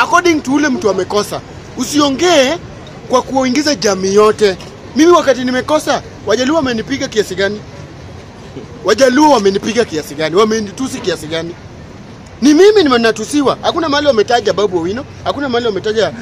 according to ule mtu amekosa. Usiongee kwa kuingiza jamii yote. Mimi wakati nimekosa, Wajaluo wamenipiga kiasi gani? Wajaluo wamenipiga kiasi gani? Wamenitusi kiasi gani? Ni mimi nimenatusiwa. Hakuna mahali wametaja Babu Owino, hakuna mahali wametaja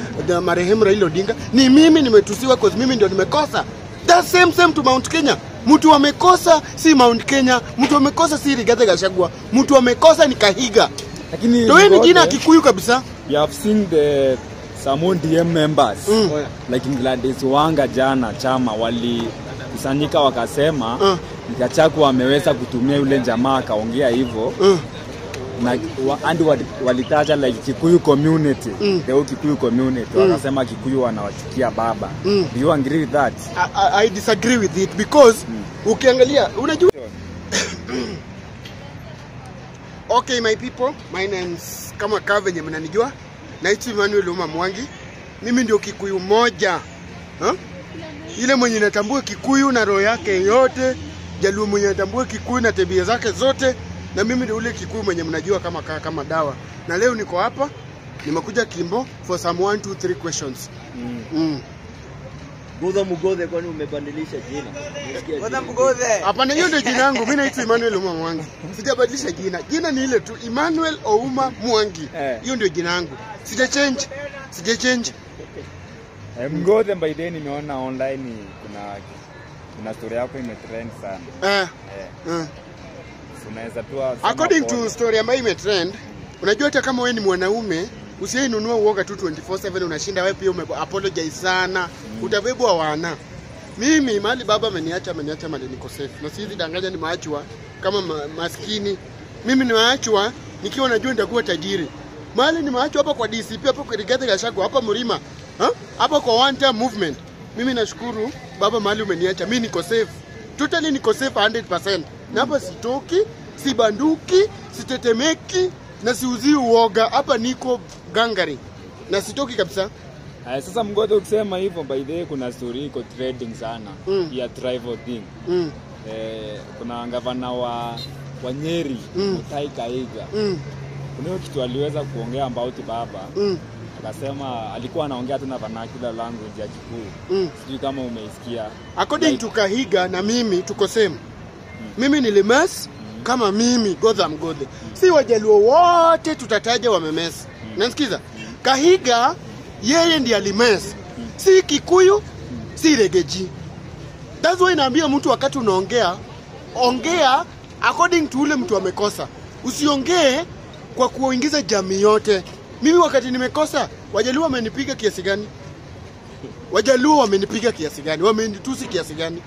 marehemu Raila Odinga. Ni mimi nimetusiwa cause mimi ndio nimekosa. That same to Mount Kenya. Mtu amekosa si Mount Kenya, mtu amekosa si Rigathi Gachagua, mtu amekosa ni Kahiga. Lakini ndio ni jina Kikuyu kabisa. You have seen the some DM members like Gladys Wanga jana chama walikusanyika wakasema Gachagua ameweza kutumia yule jamaa akaongea hivyo. Na and walitaja like Kikuyu community, the whole Kikuyu community, wakasema Kikuyu wanawachukia baba. Do you agree with that? I disagree with it because ukiangalia unajua okay my people, my name's kama kavenye mnanijua, naitwa Emmanuel Uma Mwangi. Mimi ndio Kikuyu moja. Ile mwenye natambua Kikuyu na roho yake yote, Jaluo mwenye natambua Kikuyu na tabia zake zote. Na mimi ndio ule Kikuyu mwenye mnajua kama dawa. Na leo niko hapa, nimekuja Kimbo for some 1 2 3 questions. Godha Mugodhe, kwani umebadilisha jina? Godha Mugodhe. Hapana, hiyo ndio jina langu. Mimi naitwa Emmanuel Uma Mwangi. Sijabadilisha jina. Jina ni ile tu, Emmanuel Ouma Mwangi. Hiyo ndio jina langu. Sija change. Mugodhe by then nimeona online kuna story yako imetrend sana. Unaweza tu according to story ambayo imetrend, unajua hata kama wewe ni mwanaume, usiinunua uoga tu 24/7 unashinda wewe pia apologize sana, utabebwa wana. Mimi mali baba ameniacha mali niko safe. Na sizi danganya nimeachwa kama maskini. Mimi nimeachwa nikiwa najua nitakuwa tajiri. Mali nimeachwa hapa kwa DCP, hapa kwa Rigathi Gachagua, hapa Mlima. Hapa kwa one time movement. Mimi nashukuru baba mali umeniacha. Mimi niko safe. Totally niko safe 100%. Na hapa sitoki, sibanduki, sitetemeki, na siuzi uoga. Hapa niko gangari. Na sitoki kabisa. Sasa Mugodhe ukisema hivyo by the way kuna story iko trading sana ya tribal thing. Kuna gavana wa Nyeri, Mutahi Kahiga. Kuna kitu aliweza kuongea about baba. Akasema alikuwa anaongea tu na vernacular language ya Kikuyu. Sijui kama umeisikia. According to Kahiga na mimi tuko same. Mimi nilimes kama mimi Godha Mugodhe. Si Wajaluo wote tutataja wamemesi. Nasikiza? Kahiga yeye ndiye alimes. Si Kikuyu, si Regeji. That's why naambia mtu wakati unaongea, ongea according to ule mtu amekosa. Usiongee kwa kuingiza jamii yote. Mimi wakati nimekosa, Wajaluo wamenipiga kiasi gani? Wajaluo wamenipiga kiasi gani? Wamenitusi kiasi gani?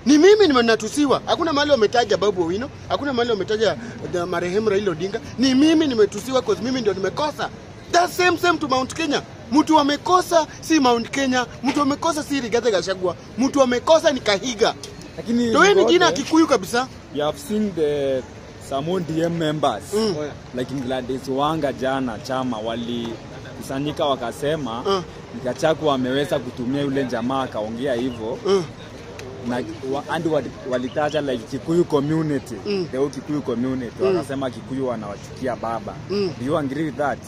Ni mimi nimenatusiwa. Hakuna mahali wametaja Babu Owino, hakuna mahali wametaja marehemu Raila Odinga. Ni mimi nimetusiwa cause mimi ndio nimekosa. That same to Mount Kenya. Mtu amekosa si Mount Kenya, mtu amekosa si Rigathi Gachagua, mtu amekosa ni Kahiga. Lakini ndio ni jina Kikuyu kabisa. You have seen the some DM members like Gladys Wanga jana chama walikusanyika wakasema Gachagua ameweza kutumia yule jamaa akaongea hivyo. Na and walitaja like Kikuyu community, the whole Kikuyu community, wakasema Kikuyu wanawachukia baba. Do you agree with that?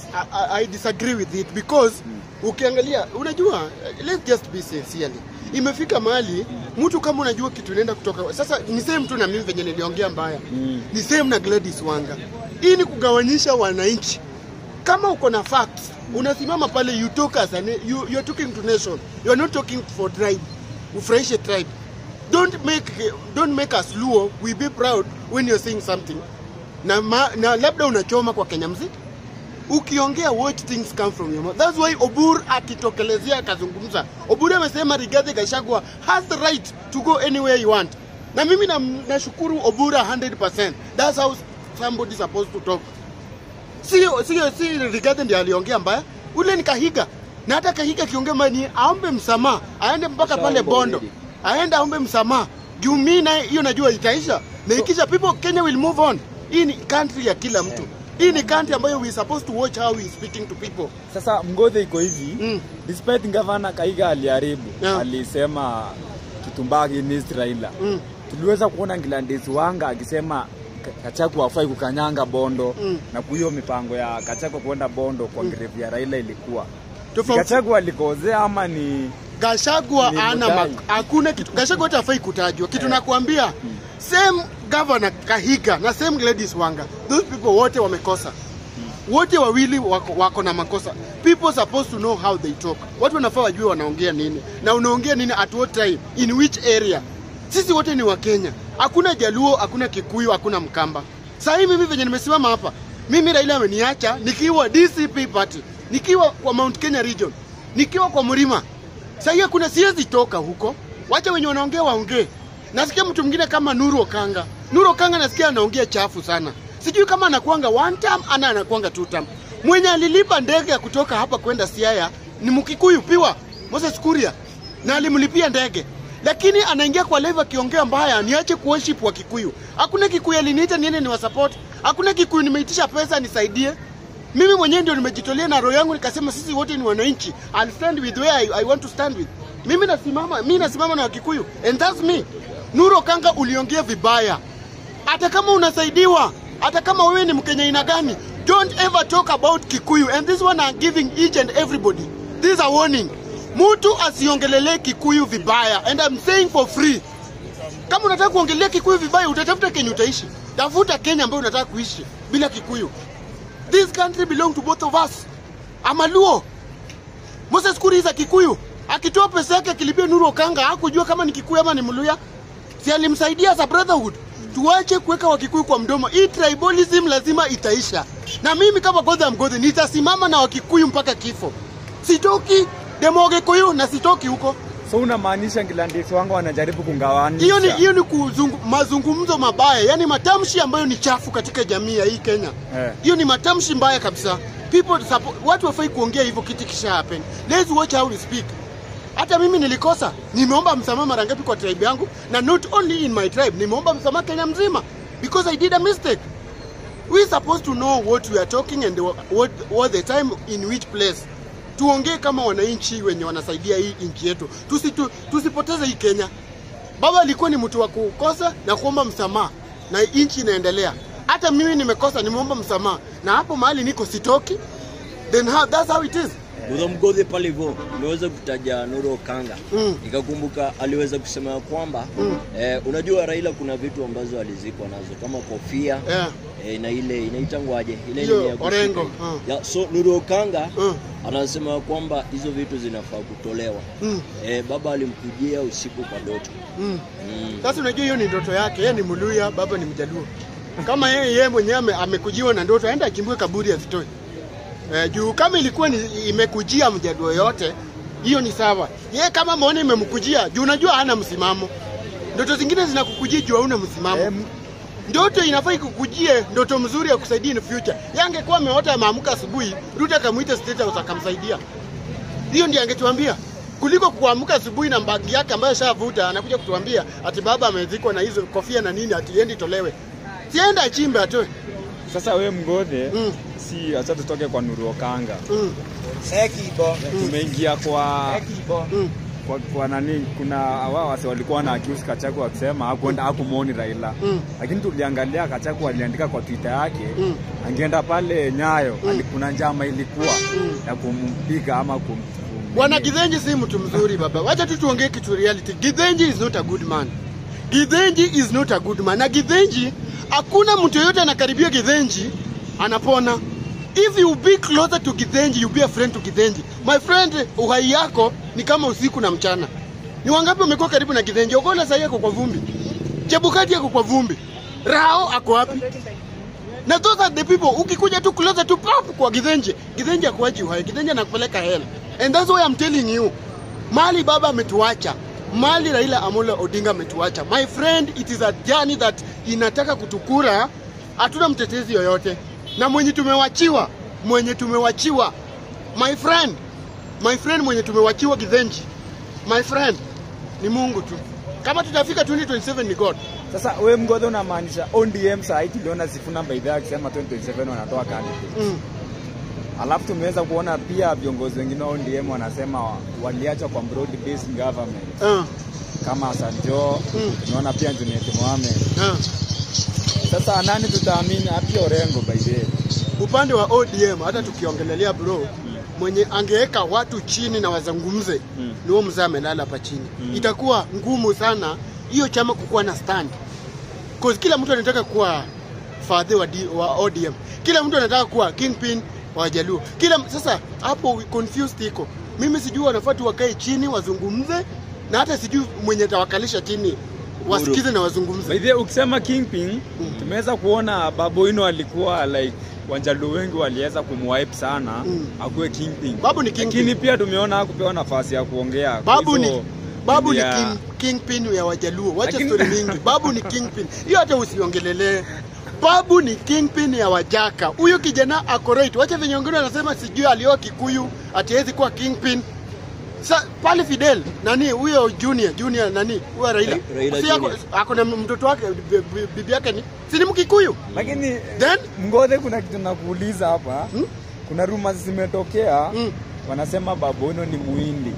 I disagree with it because ukiangalia unajua, let's just be sincerely. Imefika mahali mtu kama unajua kitu inaenda kutoka. Sasa ni same tu na mimi venye niliongea mbaya. Ni same na Gladys Wanga. Hii ni kugawanyisha wananchi. Kama uko na facts, unasimama pale, you talk as you are talking to nation. You are not talking for tribe. Ufurahishe tribe. Don't make us Luo we be proud when you're saying something. Na labda unachoma kwa Kenya mziki. Ukiongea what things come from your mouth. That's why Obur akitokelezea akazungumza. Obur amesema Rigathi Gachagua has the right to go anywhere you want. Na mimi nashukuru Obur 100%. That's how somebody supposed to talk. Si Rigathi ndiye aliongea mbaya. Ule ni Kahiga. Na hata Kahiga kiongea mani aombe msamaha, aende mpaka pale Bondo. Aende aombe msamaha. Juu mimi na hiyo najua itaisha. Na ikisha people Kenya will move on. Hii ni country ya kila mtu. Hii ni country ambayo we supposed to watch how we speaking to people. Sasa Mugodhe iko hivi, despite gavana Kahiga aliharibu, alisema kitumbagi ni Raila. Tuliweza kuona Gladys Wanga akisema Gachagua hafai kukanyanga Bondo na kuhiyo mipango ya Gachagua kuenda Bondo kwa grave ya Raila ilikuwa. Gachagua alikozea ama ni Gachagua hakuna kitu. Gachagua hafai kutajwa. Kitu nakwambia same governor Kahiga na same Gladys Wanga. Those people wote wamekosa. Wote wawili wako na makosa. People supposed to know how they talk. Watu wanafaa wajue wanaongea nini na unaongea nini at what time, in which area. Sisi wote ni wa Kenya. Hakuna Jaluo, hakuna Kikuyu, hakuna Mkamba. Sasa hivi mimi venye nimesimama hapa, mimi Raila ameniacha nikiwa DCP party, nikiwa kwa Mount Kenya region, nikiwa kwa Mlima. Sasa hivi kuna siwezi toka huko. Wacha wenye wanaongea waongee. Nasikia mtu mwingine kama Nuru Okanga. Nuru Okanga nasikia anaongea chafu sana. Sijui kama anakuanga one term ana anakuanga two term. Mwenye alilipa ndege ya kutoka hapa kwenda Siaya ni Mkikuyu piwa, Moses Kuria, na alimlipia ndege. Lakini anaingia kwa live akiongea mbaya, niache kuworship wa Kikuyu. Hakuna Kikuyu aliniita niende niwa support. Hakuna Kikuyu nimeitisha pesa nisaidie. Mimi mwenyewe ndio nimejitolea na roho yangu nikasema sisi wote ni wananchi. I'll stand with where I want to stand with. Mimi nasimama na Kikuyu and that's me. Nuru Okanga uliongea vibaya. Hata kama unasaidiwa, hata kama wewe ni Mkenya ina gani, don't ever talk about Kikuyu. And this one I'm giving each and everybody. This is a warning. Mtu asiongelele Kikuyu vibaya. And I'm saying for free. Kama unataka kuongelea Kikuyu vibaya, utatafuta Kenya utaishi. Tafuta Kenya ambayo unataka kuishi bila Kikuyu. This country belongs to both of us. I'm a Luo. Moses Kuria is a Kikuyu. Akitoa pesa yake akilipia Nuru Okanga, hakujua kama ni Kikuyu ama ni Mluya. Si alimsaidia as a brotherhood. Tuache kuweka Wakikuyu kwa mdomo. Hii tribalism lazima itaisha. Na mimi kama Godha Mgodhe nitasimama na Wakikuyu mpaka kifo. Sitoki Demoge Kuyu na sitoki huko. So unamaanisha Gladys Wanga wanajaribu kungawanisha? Hiyo ni mazungumzo mabaya. Yaani matamshi ambayo ni chafu katika jamii ya hii Kenya. Hiyo ni matamshi mbaya kabisa. Watu wafai kuongea hivyo kitu kisha happen. Let's watch how we speak. Hata mimi nilikosa. Nimeomba msamaha mara ngapi kwa tribe yangu, na not only in my tribe, nimeomba msamaha Kenya mzima because I did a mistake. We supposed to know what we are talking and what the time in which place. Tuongee kama wananchi wenye wanasaidia hii nchi yetu. Tusipoteze hii Kenya. Baba alikuwa ni mtu wa kukosa na kuomba msamaha na nchi inaendelea. Hata mimi nimekosa, nimeomba msamaha na hapo mahali niko sitoki. Then that's how it is. Mgodhe pale hivyo umeweza kutaja Nuru Okanga. Nikakumbuka aliweza kusema kwamba unajua Raila kuna vitu ambazo alizikwa nazo kama kofia na ile inaitangwaje ile ya Orengo. So Nuru Okanga anasema kwamba hizo vitu zinafaa kutolewa. Baba alimkujia usiku kwa ndoto. Sasa unajua hiyo ni ndoto yake. Yeye ni Mluya, baba ni Mjaluo. Kama yeye mwenyewe amekujiwa na ndoto, aenda akimbue kaburi azitoe. Juu kama ilikuwa imekujia Mjaluo yote, hiyo ni sawa. Yeye kama muone imemkujia, juu unajua hana msimamo. Ndoto zingine zinakukujia juu hauna msimamo. Ndoto inafaa ikukujie ndoto mzuri ya kusaidia in future. Yangekuwa ameota ameamka asubuhi, Ruto akamuita State House akamsaidia. Hiyo ndiyo angetuambia. Kuliko kuamka asubuhi na bagi yake ambayo shavuta anakuja kutuambia ati baba amezikwa na hizo kofia na nini ati endi tolewe. Sienda achimbe atoe. Sasa wewe Mgodhe, si acha tutoke kwa Nuru Okanga. Tumeingia kwa nani, kuna wao wase walikuwa na accuse Gachagua wakisema hakwenda hakumwoni Raila. Lakini tuliangalia Gachagua aliandika kwa Twitter yake, angeenda pale Nyayo, kuna njama ilikuwa ya kumpiga ama Bwana Githinji si mtu mzuri baba. Wacha tu tuongee kitu reality. Githinji is not a good man. Githinji is not a good man. Na Githinji, hakuna mtu yote anakaribia Githinji anapona. If you be closer to Githinji, you be a friend to Githinji. My friend, uhai yako ni kama usiku na mchana. Ni wangapi wamekuwa karibu na Githinji? Ogola sasa yako kwa vumbi. Chebukati yako kwa vumbi. Rao ako wapi? Na those are the people, ukikuja tu closer to pop kwa Githinji, Githinji akuachi uhai, Githinji anakupeleka hell. And that's why I'm telling you, mali baba ametuacha, mali Raila Amolo Odinga ametuacha. My friend, it is a journey that inataka kutukura, hatuna mtetezi yoyote. Na mwenye tumewachiwa, my friend mwenye tumewachiwa Githinji, my friend, ni Mungu tu. Kama tutafika 2027 ni God. Sasa wewe Mgodhe unamaanisha ODM saa hii tuliona Sifuna Mbaidha akisema 2027 wanatoa candidate. Alafu tumeweza kuona pia viongozi wengine wa ODM wanasema waliacha kwa broad based government. Kama Sanjo, tunaona pia Junet Mohamed. Sasa nani tutaamini hapi Orengo by the way? Upande wa ODM hata tukiongelelea bro, mwenye angeweka watu chini na wazungumze ni huo mzee amelala hapa chini. Itakuwa ngumu sana hiyo chama kukuwa na stand. Cause kila mtu anataka kuwa father wa ODM. Kila mtu anataka kuwa kingpin wa Wajaluo. Sasa hapo confused iko. Mimi sijui wanafuati wakae chini wazungumze na hata sijui mwenye tawakalisha chini wasikize na wazungumze. By the way, ukisema kingpin, tumeweza kuona Babu Owino alikuwa like Wajaluo wengi waliweza kumwipe sana akuwe kingpin. Babu ni kingpin. Lakini pia tumeona hakupewa nafasi ya kuongea. Babu ni kingpin ya Wajaluo. Wacha story mingi. Babu ni kingpin. Hiyo hata usiongelele. Babu ni kingpin ya Wajaka. Huyo kijana ako right. Wacha venye wengine wanasema sijui alioa Kikuyu atawezi kuwa kingpin. Pale Fidel nani huyo junior nani huyo Raila ako na mtoto wake bibi yake ni Mkikuyu. Lakini then Mngothe kuna kitu nakuuliza hapa. Kuna rumors zimetokea wanasema Babu Owino ni Muhindi.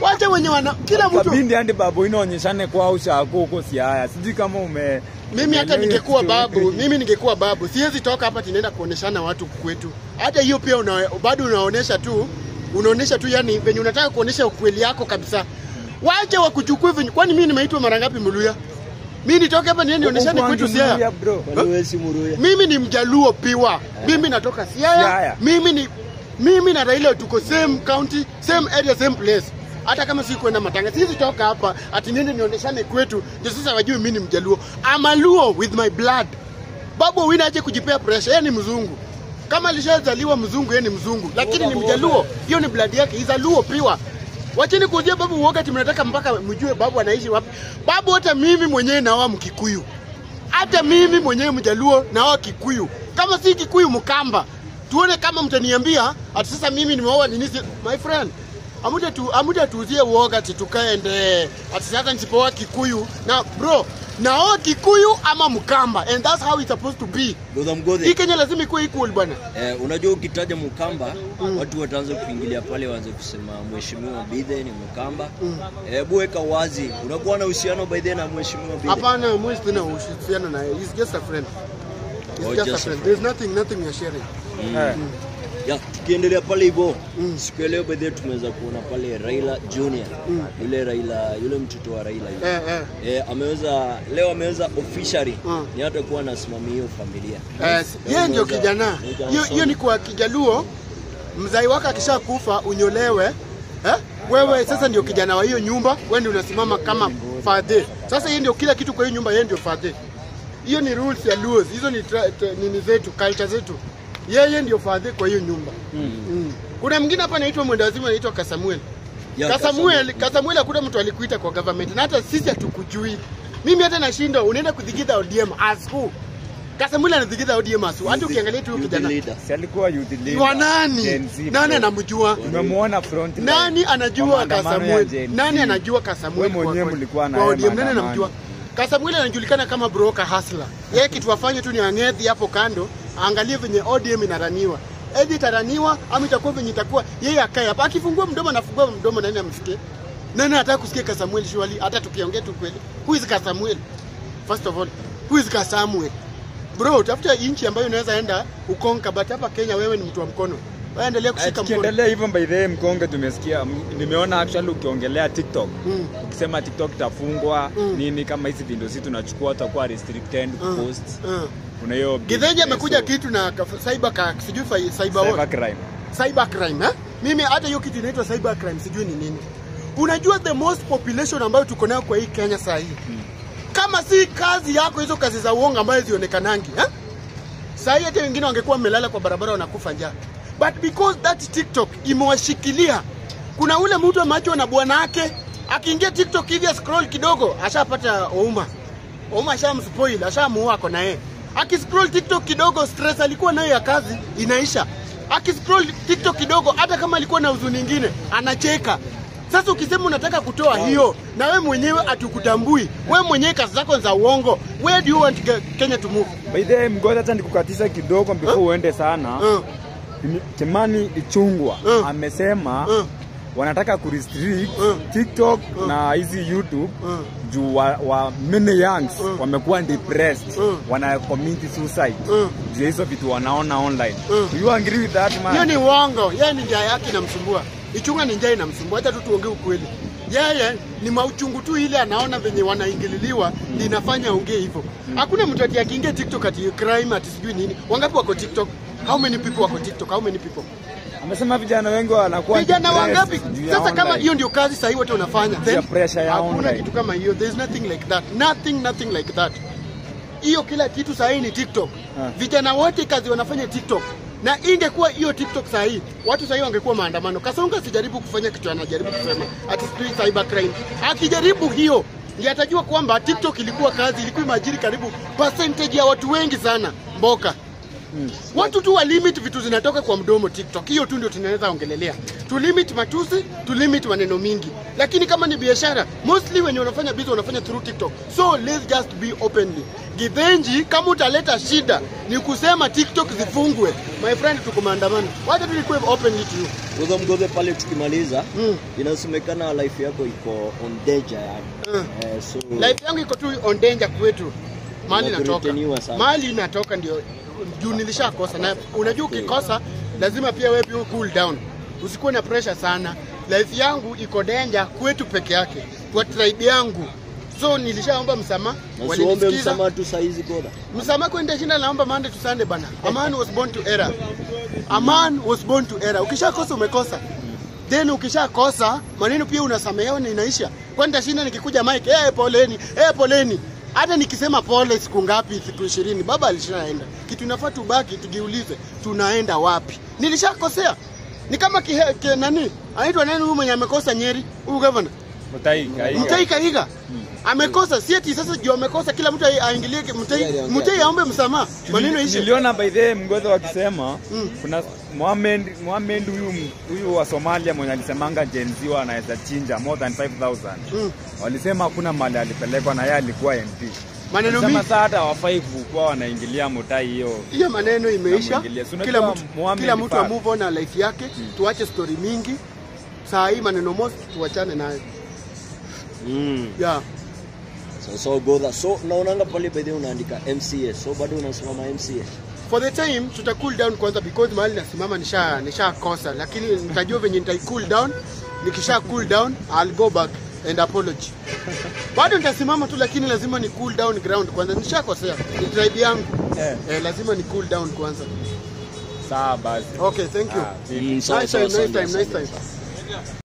Wacha wenye kila mtu Kabindi hadi Babu Owino onyeshane kwa ushako huko Siaya. Sijui kama mimi hata ningekuwa babu siwezi toka hapa tunaenda kuoneshana watu kwetu. Hata hiyo pia bado unaonesha tu yani venye unataka kuonesha ukweli yako kabisa. Wacha wakuchukue venye kwani mimi nimeitwa mara ngapi Muluya? Mimi nitoke hapa nionyeshane kwetu Siaya. Mimi ni Mjaluo piwa. Mimi natoka Siaya. Mimi na Raila tuko same county, same area, same place. Hata kama si kwenda matanga, sisi toka hapa ati niende nionyeshane kwetu ndio sasa wajue mimi ni Mjaluo. I'm a Luo with my blood. Babu Owino aje kujipea pressure, yeye ni mzungu. Kama alishazaliwa mzungu yeye ni mzungu, lakini ni Mjaluo. Hiyo ni blood yake, he's a Luo piwa. Wacheni kuuzia babu uoga mnataka mpaka mjue babu anaishi wapi. Babu hata mimi mwenyewe naoa Mkikuyu. Hata mimi mwenyewe Mjaluo naoa Kikuyu. Kama si Kikuyu Mkamba. Tuone kama mtaniambia ati sasa mimi nimeoa nini my friend. Amuja tuuzie uoga tukaende. Ati sasa nisipoa Kikuyu na bro naoa Kikuyu ama Mkamba and that's how it's supposed to be. Hii Kenya lazima ikuwe equal bwana. Unajua ukitaja Mkamba watu wataanza kuingilia pale waanze kusema mheshimiwa Bidhe ni Mkamba. Hebu weka wazi unakuwa na uhusiano by the na mheshimiwa Bidhe? Hapana, mimi sina uhusiano naye. He's just a friend. He's just a friend. There's nothing we are sharing. Ya tukiendelea pale hivyo siku ya leo by the tumeweza kuona pale Raila Junior yule mtoto wa Raila ameweza officially ni hata kuwa anasimamia hiyo familia. Yeye ndio kijana. Hiyo ni kwa Kijaluo mzai wake akishakufa unyolewe. Wewe sasa ndio kijana wa hiyo nyumba, wewe ndio unasimama kama father. Sasa yeye ndio kila kitu kwa hiyo nyumba, yeye ndio father. Hiyo ni rules ya Luos. Hizo ni nini zetu, culture zetu. Yeye ndio father kwa hiyo nyumba. Kuna mwingine hapa anaitwa mwendawazimu anaitwa Kasamuel. Kasamuel hakuna mtu alikuita kwa government na hata sisi hatukujui. Mimi hata nashinda unaenda kudhigidha ODM as who? Kasamuel anadhigidha ODM as who? Hata ukiangalia tu kijana. Si alikuwa youth leader. Wa nani? Nani anamjua? Tumemuona front line. Nani anajua Kasamuel? Nani anajua Kasamuel? Wewe mwenyewe mlikuwa na ODM nani anamjua? Kasamuel anajulikana kama broker hustler. Yeye kitu afanye tu ni angedhi hapo kando, angalie venye ODM inaraniwa. Edi taraniwa ama itakuwa venye itakuwa yeye akae hapa akifungua mdomo anafungua mdomo nani amsikie? Nani anataka kusikia Kasamuel shwali hata tukiongea tu kweli. Who is Kasamuel? First of all, who is Kasamuel? Bro, tafuta inchi ambayo unaweza enda ukonka but hapa Kenya wewe ni mtu wa mkono. Wewe endelea kushika mkono. Tukiendelea hivyo by the way Mkonge tumesikia nimeona actually ukiongelea TikTok. Ukisema TikTok itafungwa nini kama hizi video zetu tunachukua utakuwa restricted post. Kuna hiyo Githinji amekuja kitu na cyber crime. Mimi hata hiyo kitu inaitwa cyber crime sijui ni nini. Unajua the most population ambayo tuko nayo kwa hii Kenya sasa hii. Kama si kazi yako hizo kazi za uongo ambazo zionekanangi, sasa hata wengine wangekuwa wamelala kwa barabara wanakufa njaa. But because that TikTok imewashikilia, kuna ule mtu amacho na bwana yake akiingia TikTok hivi scroll kidogo ashapata Ouma ashamspoil, ashamuua ako na yeye. Akiscroll TikTok kidogo stress alikuwa nayo ya kazi inaisha. Akiscroll TikTok kidogo hata kama alikuwa na huzuni nyingine anacheka. Sasa ukisema unataka kutoa hiyo na wewe mwenyewe atukutambui, wewe mwenyewe kazi zako za uongo, where do you want Kenya to move? By the way Mgoja hata nikukatiza kidogo before uende sana. Kimani Ichung'wah amesema wanataka kurestrict TikTok na hizi YouTube juu wa many youngs wamekuwa depressed, wana commit suicide juu hizo vitu wanaona online. You agree with that man? Hiyo ni uongo. Yeye ni njaa yake inamsumbua. Ichunga ni njaa inamsumbua. Hata tu tuongee ukweli. Yeye ni mauchungu tu ile anaona venye wanaingililiwa linafanya ongee hivyo. Hakuna mtu ati akiingia TikTok ati crime ati sijui nini. Wangapi wako TikTok? How many people wako TikTok? How many people? Amesema vijana wengi wanakuwa vijana wangapi? Sasa kama hiyo ndio kazi sahihi wote wanafanya, then hakuna kitu kama hiyo. There is nothing like that. Nothing like that. Hiyo kila kitu sahihi ni TikTok. Vijana wote kazi wanafanya TikTok. Na ingekuwa hiyo TikTok sahihi, watu sahihi wangekuwa maandamano. Kasonga sijaribu kufanya kitu anajaribu kusema ati cyber crime. Akijaribu hiyo, ndiye atajua kwamba TikTok ilikuwa kazi, ilikuwa imajiri karibu percentage ya watu wengi sana mboka. Watu tu wa limit vitu zinatoka kwa mdomo TikTok. Hiyo tu ndio tunaweza ongelelea. Tu limit matusi, tu limit maneno mingi. Lakini kama ni biashara, mostly when wanafanya business wanafanya through TikTok. So let's just be openly. Givenji kama utaleta shida ni kusema TikTok zifungwe. My friend tuko maandamano. Wacha tu nikuwe openly to you. Ngoja mgoze pale tukimaliza. Inasemekana life yako iko on danger yani. So life yangu iko tu on danger kwetu. Mali natoka. Mali inatoka ndio juu nilishakosa, na unajua ukikosa lazima pia wewe pia cool down, usikuwe na pressure sana. Life yangu iko danger kwetu peke yake, kwa tribe yangu, so nilishaomba msamaha. Waliombe msamaha tu saizi koda msamaha kwenda shinda, naomba Monday to Sunday bana. A man was born to error. A man was born to error. Ukishakosa umekosa, then ukishakosa maneno pia unasamehewa na inaisha. Kwenda shinda nikikuja mic poleni, hata nikisema pole siku ngapi, siku 20, baba alishaenda. Kitu inafaa tubaki tujiulize tunaenda wapi. Nilishakosea. Ni kama nani? Anaitwa nani huyu mwenye amekosa Nyeri? Huyu governor. Mutai Kahiga. Amekosa, si eti sasa juu amekosa kila mtu aingilie Mutai aombe msamaha. Maneno hishi. Niliona by the mgozo wakisema kuna Mohamed huyu wa Somalia mwenye alisemanga Gen Z anaweza chinja more than 5000. Walisema hakuna mali alipelekwa na yeye alikuwa MP. Maneno mingi sasa hata hawafai kuwa wanaingilia Mutai hiyo. Hiyo maneno imeisha. Kila mtu move on na life yake. Tuache story mingi. Saa hii maneno most tuachane nayo. Yeah. So go that. So naonanga pale by the unaandika MCA. So bado unasimama MCA. For the time tuta cool down kwanza, because mahali nasimama nisha kosa, lakini nitajua venye nitai cool down. Nikisha cool down I'll go back and apology. Bado nitasimama tu, lakini lazima ni cool down ground kwanza. Nishakosea, ni tribe yangu. Lazima ni cool down kwanza. Sawa basi. Okay, thank you. Nice time.